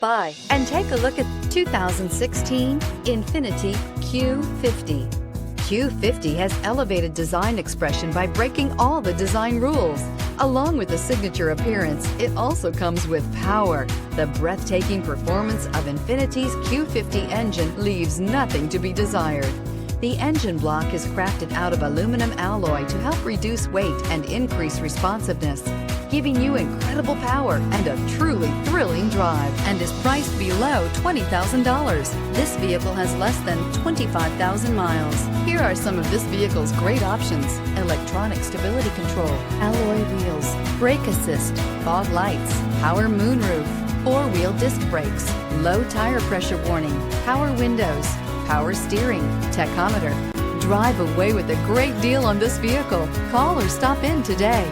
by and take a look at 2016 INFINITI Q50. Q50 has elevated design expression by breaking all the design rules. Along with the signature appearance, it also comes with power. The breathtaking performance of INFINITI's Q50 engine leaves nothing to be desired. The engine block is crafted out of aluminum alloy to help reduce weight and increase responsiveness, giving you incredible power and a truly thrilling drive, and is priced below $20,000. This vehicle has less than 25,000 miles. Here are some of this vehicle's great options: electronic stability control, alloy wheels, brake assist, fog lights, power moonroof, four-wheel disc brakes, low tire pressure warning, power windows, power steering, tachometer. Drive away with a great deal on this vehicle. Call or stop in today.